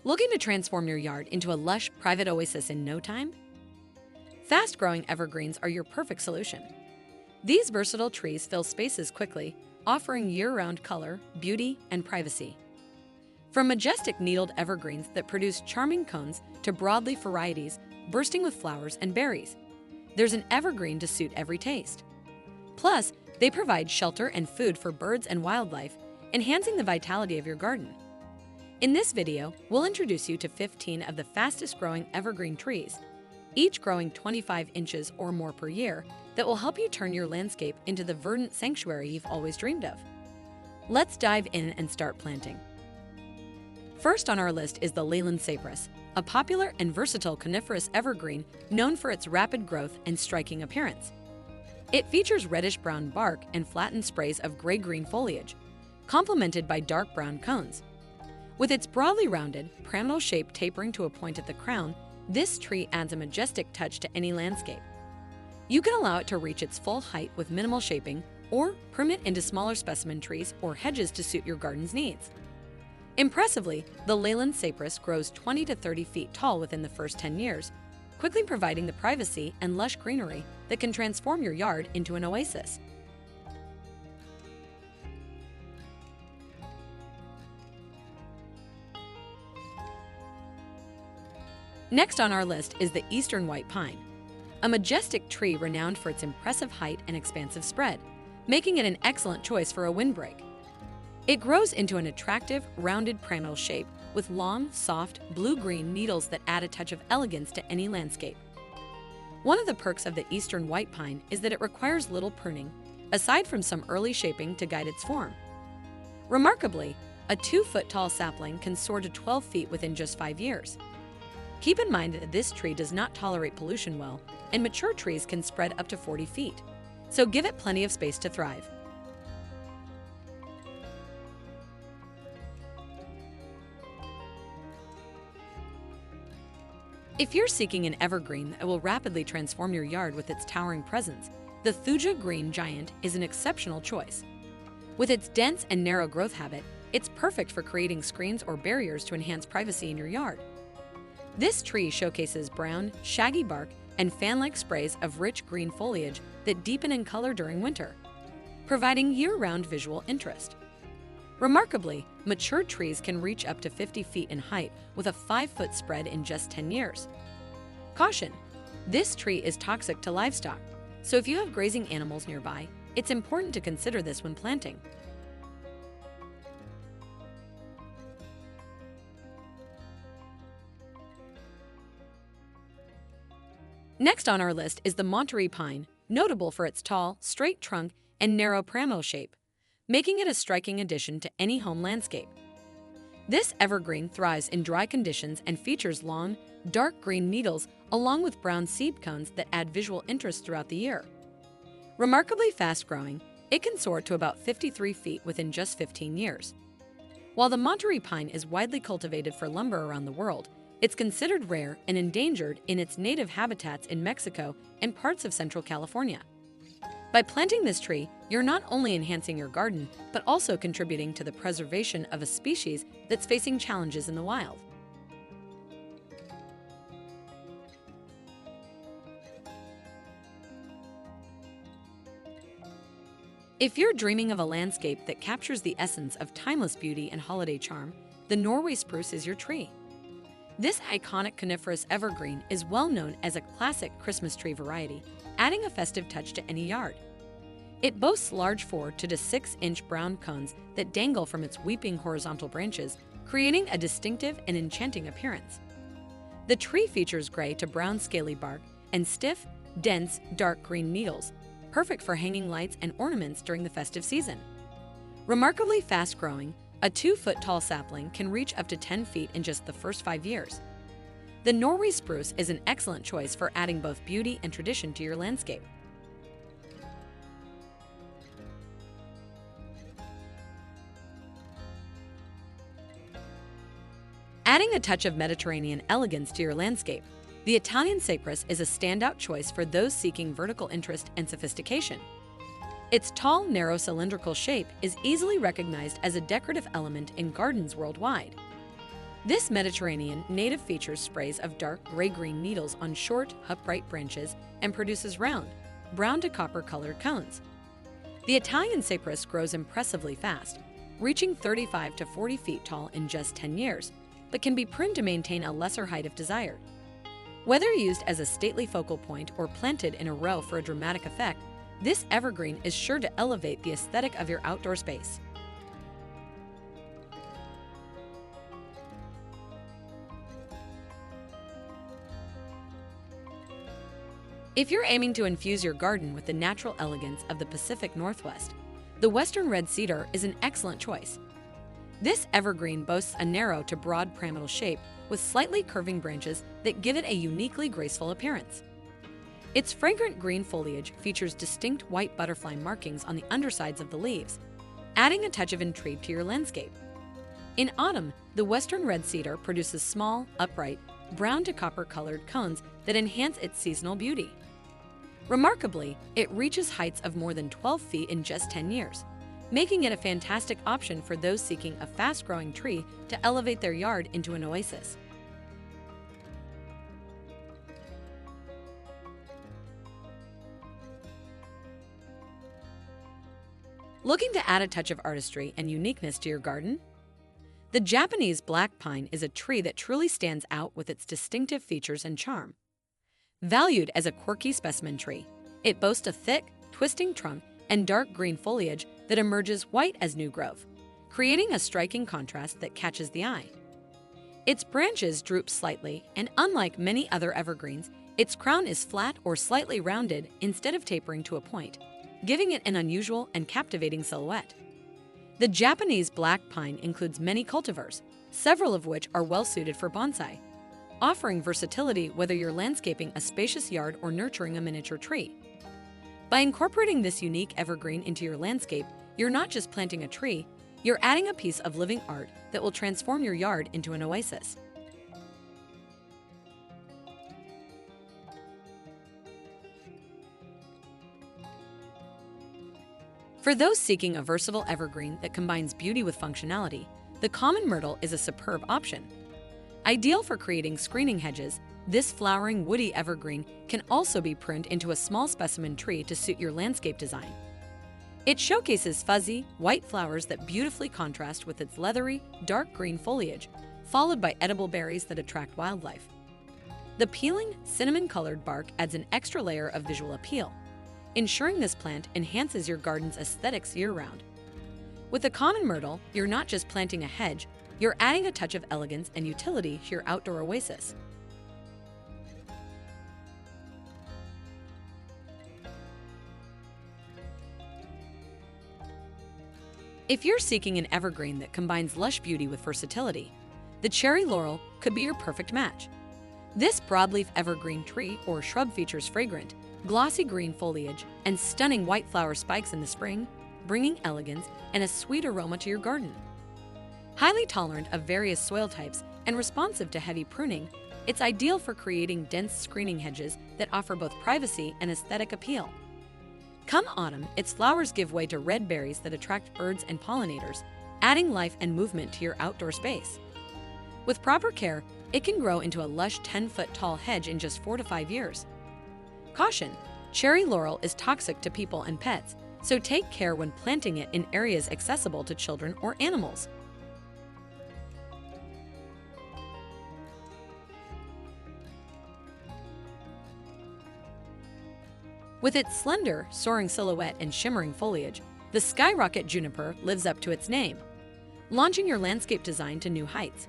Looking to transform your yard into a lush private oasis in no time? Fast-growing evergreens are your perfect solution. These versatile trees fill spaces quickly, offering year-round color, beauty, and privacy. From majestic needled evergreens that produce charming cones to broadleaf varieties bursting with flowers and berries, there's an evergreen to suit every taste. Plus, they provide shelter and food for birds and wildlife, enhancing the vitality of your garden. In this video, we'll introduce you to 15 of the fastest-growing evergreen trees, each growing 25 inches or more per year, that will help you turn your landscape into the verdant sanctuary you've always dreamed of. Let's dive in and start planting. First on our list is the Leyland Cypress, a popular and versatile coniferous evergreen known for its rapid growth and striking appearance. It features reddish-brown bark and flattened sprays of gray-green foliage, complemented by dark brown cones. With its broadly rounded, pyramidal shape tapering to a point at the crown, this tree adds a majestic touch to any landscape. You can allow it to reach its full height with minimal shaping, or prune it into smaller specimen trees or hedges to suit your garden's needs. Impressively, the Leyland Cypress grows 20 to 30 feet tall within the first 10 years, quickly providing the privacy and lush greenery that can transform your yard into an oasis. Next on our list is the eastern white pine, a majestic tree renowned for its impressive height and expansive spread, making it an excellent choice for a windbreak. It grows into an attractive, rounded pyramidal shape with long, soft, blue-green needles that add a touch of elegance to any landscape. One of the perks of the eastern white pine is that it requires little pruning, aside from some early shaping to guide its form. Remarkably, a 2-foot-tall sapling can soar to 12 feet within just 5 years. Keep in mind that this tree does not tolerate pollution well, and mature trees can spread up to 40 feet, so give it plenty of space to thrive. If you're seeking an evergreen that will rapidly transform your yard with its towering presence, the Thuja green giant is an exceptional choice. With its dense and narrow growth habit, it's perfect for creating screens or barriers to enhance privacy in your yard. This tree showcases brown, shaggy bark and fan-like sprays of rich green foliage that deepen in color during winter, providing year-round visual interest. Remarkably, mature trees can reach up to 50 feet in height with a 5-foot spread in just 10 years. Caution: this tree is toxic to livestock, so if you have grazing animals nearby, it's important to consider this when planting. Next on our list is the Monterey Pine, notable for its tall, straight trunk and narrow pyramidal shape, making it a striking addition to any home landscape. This evergreen thrives in dry conditions and features long, dark green needles along with brown seed cones that add visual interest throughout the year. Remarkably fast-growing, it can soar to about 53 feet within just 15 years. While the Monterey pine is widely cultivated for lumber around the world, it's considered rare and endangered in its native habitats in Mexico and parts of Central California. By planting this tree, you're not only enhancing your garden, but also contributing to the preservation of a species that's facing challenges in the wild. If you're dreaming of a landscape that captures the essence of timeless beauty and holiday charm, the Norway Spruce is your tree. This iconic coniferous evergreen is well known as a classic Christmas tree variety, adding a festive touch to any yard. It boasts large 4 to 6-inch brown cones that dangle from its weeping horizontal branches, creating a distinctive and enchanting appearance. The tree features gray to brown scaly bark and stiff, dense, dark green needles, perfect for hanging lights and ornaments during the festive season. Remarkably fast-growing, a 2-foot-tall sapling can reach up to 10 feet in just the first 5 years. The Norway spruce is an excellent choice for adding both beauty and tradition to your landscape. Adding a touch of Mediterranean elegance to your landscape, the Italian cypress is a standout choice for those seeking vertical interest and sophistication. Its tall, narrow cylindrical shape is easily recognized as a decorative element in gardens worldwide. This Mediterranean native features sprays of dark gray-green needles on short, upright branches and produces round, brown to copper-colored cones. The Italian cypress grows impressively fast, reaching 35 to 40 feet tall in just 10 years, but can be pruned to maintain a lesser height if desired. Whether used as a stately focal point or planted in a row for a dramatic effect, this evergreen is sure to elevate the aesthetic of your outdoor space. If you're aiming to infuse your garden with the natural elegance of the Pacific Northwest, the Western Red Cedar is an excellent choice. This evergreen boasts a narrow to broad pyramidal shape with slightly curving branches that give it a uniquely graceful appearance. Its fragrant green foliage features distinct white butterfly markings on the undersides of the leaves, adding a touch of intrigue to your landscape. In autumn, the Western Red Cedar produces small, upright, brown to copper-colored cones that enhance its seasonal beauty. Remarkably, it reaches heights of more than 12 feet in just 10 years, making it a fantastic option for those seeking a fast-growing tree to elevate their yard into an oasis. Looking to add a touch of artistry and uniqueness to your garden? The Japanese black pine is a tree that truly stands out with its distinctive features and charm. Valued as a quirky specimen tree, it boasts a thick, twisting trunk and dark green foliage that emerges white as new growth, creating a striking contrast that catches the eye. Its branches droop slightly, and unlike many other evergreens, its crown is flat or slightly rounded instead of tapering to a point, giving it an unusual and captivating silhouette. The Japanese black pine includes many cultivars, several of which are well-suited for bonsai, offering versatility whether you're landscaping a spacious yard or nurturing a miniature tree. By incorporating this unique evergreen into your landscape, you're not just planting a tree, you're adding a piece of living art that will transform your yard into an oasis. For those seeking a versatile evergreen that combines beauty with functionality, the common myrtle is a superb option. Ideal for creating screening hedges, this flowering woody evergreen can also be pruned into a small specimen tree to suit your landscape design. It showcases fuzzy, white flowers that beautifully contrast with its leathery, dark green foliage, followed by edible berries that attract wildlife. The peeling, cinnamon-colored bark adds an extra layer of visual appeal, ensuring this plant enhances your garden's aesthetics year-round. With the common myrtle, you're not just planting a hedge, you're adding a touch of elegance and utility to your outdoor oasis. If you're seeking an evergreen that combines lush beauty with versatility, the cherry laurel could be your perfect match. This broadleaf evergreen tree or shrub features fragrant, glossy green foliage and stunning white flower spikes in the spring, bringing elegance and a sweet aroma to your garden. Highly tolerant of various soil types and responsive to heavy pruning, it's ideal for creating dense screening hedges that offer both privacy and aesthetic appeal. Come autumn, its flowers give way to red berries that attract birds and pollinators, adding life and movement to your outdoor space. With proper care, it can grow into a lush 10-foot-tall hedge in just 4 to 5 years. Caution: cherry laurel is toxic to people and pets, so take care when planting it in areas accessible to children or animals. With its slender, soaring silhouette and shimmering foliage, the Skyrocket Juniper lives up to its name, launching your landscape design to new heights.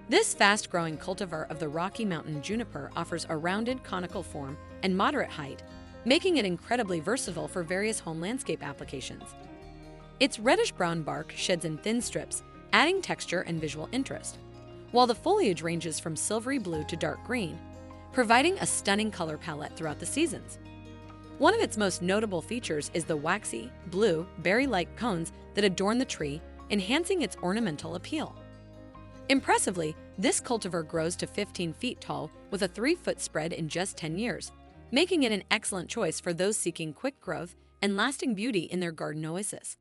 This fast-growing cultivar of the Rocky Mountain juniper offers a rounded, conical form and moderate height, making it incredibly versatile for various home landscape applications. Its reddish-brown bark sheds in thin strips, adding texture and visual interest, while the foliage ranges from silvery blue to dark green, providing a stunning color palette throughout the seasons. One of its most notable features is the waxy, blue, berry-like cones that adorn the tree, enhancing its ornamental appeal. Impressively, this cultivar grows to 15 feet tall with a 3-foot spread in just 10 years, making it an excellent choice for those seeking quick growth and lasting beauty in their garden oasis.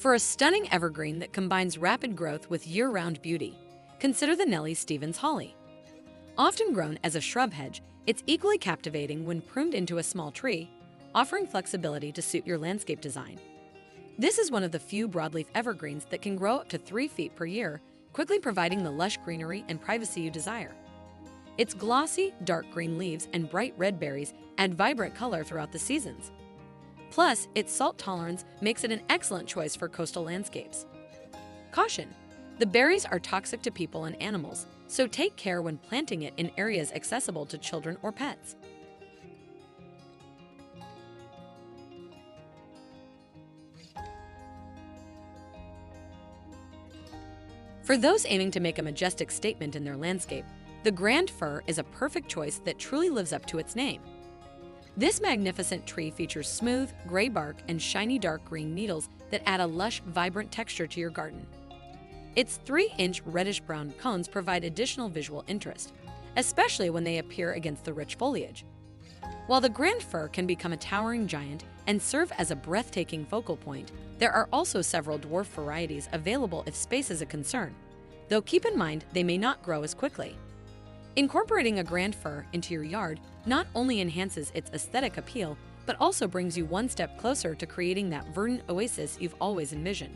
For a stunning evergreen that combines rapid growth with year-round beauty, consider the Nellie holly. Often grown as a shrub hedge, it's equally captivating when pruned into a small tree, offering flexibility to suit your landscape design. This is one of the few broadleaf evergreens that can grow up to 3 feet per year, quickly providing the lush greenery and privacy you desire. Its glossy, dark green leaves and bright red berries add vibrant color throughout the seasons. Plus, its salt tolerance makes it an excellent choice for coastal landscapes. Caution: the berries are toxic to people and animals, so take care when planting it in areas accessible to children or pets. For those aiming to make a majestic statement in their landscape, the grand fir is a perfect choice that truly lives up to its name. This magnificent tree features smooth, gray bark and shiny dark green needles that add a lush, vibrant texture to your garden. Its 3-inch reddish-brown cones provide additional visual interest, especially when they appear against the rich foliage. While the grand fir can become a towering giant and serve as a breathtaking focal point, there are also several dwarf varieties available if space is a concern, though keep in mind they may not grow as quickly. Incorporating a grand fir into your yard not only enhances its aesthetic appeal, but also brings you one step closer to creating that verdant oasis you've always envisioned.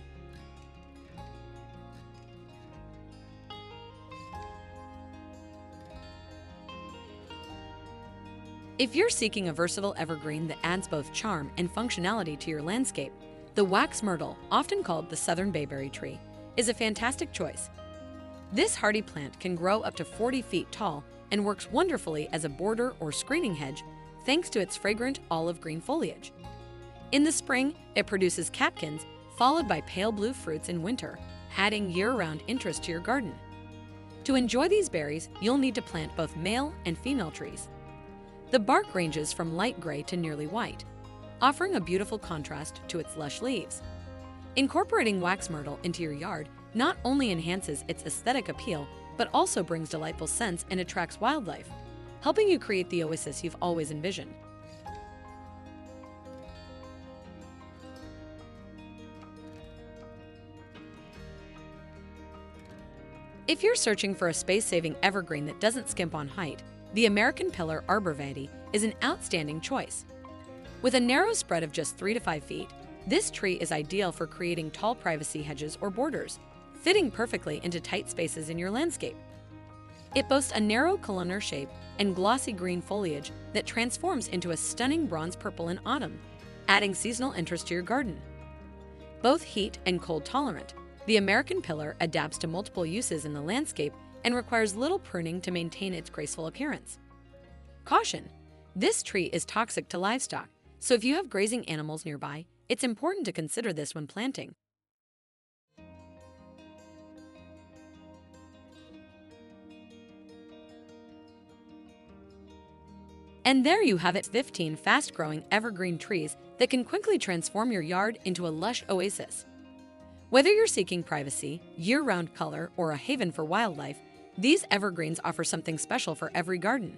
If you're seeking a versatile evergreen that adds both charm and functionality to your landscape, the wax myrtle, often called the southern bayberry tree, is a fantastic choice. This hardy plant can grow up to 40 feet tall and works wonderfully as a border or screening hedge thanks to its fragrant olive green foliage. In the spring, it produces catkins, followed by pale blue fruits in winter, adding year-round interest to your garden. To enjoy these berries, you'll need to plant both male and female trees. The bark ranges from light gray to nearly white, offering a beautiful contrast to its lush leaves. Incorporating wax myrtle into your yard not only enhances its aesthetic appeal, but also brings delightful scents and attracts wildlife, helping you create the oasis you've always envisioned. If you're searching for a space-saving evergreen that doesn't skimp on height, the American pillar Arborvitae is an outstanding choice. With a narrow spread of just 3 to 5 feet, this tree is ideal for creating tall privacy hedges or borders, fitting perfectly into tight spaces in your landscape. It boasts a narrow columnar shape and glossy green foliage that transforms into a stunning bronze purple in autumn, adding seasonal interest to your garden. Both heat and cold tolerant, the American pillar adapts to multiple uses in the landscape and requires little pruning to maintain its graceful appearance. Caution: this tree is toxic to livestock, so if you have grazing animals nearby, it's important to consider this when planting. And there you have it, 15 fast-growing evergreen trees that can quickly transform your yard into a lush oasis. Whether you're seeking privacy, year-round color, or a haven for wildlife, these evergreens offer something special for every garden.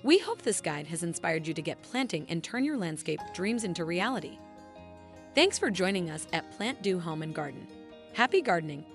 We hope this guide has inspired you to get planting and turn your landscape dreams into reality. Thanks for joining us at PlantDo Home and Garden. Happy gardening!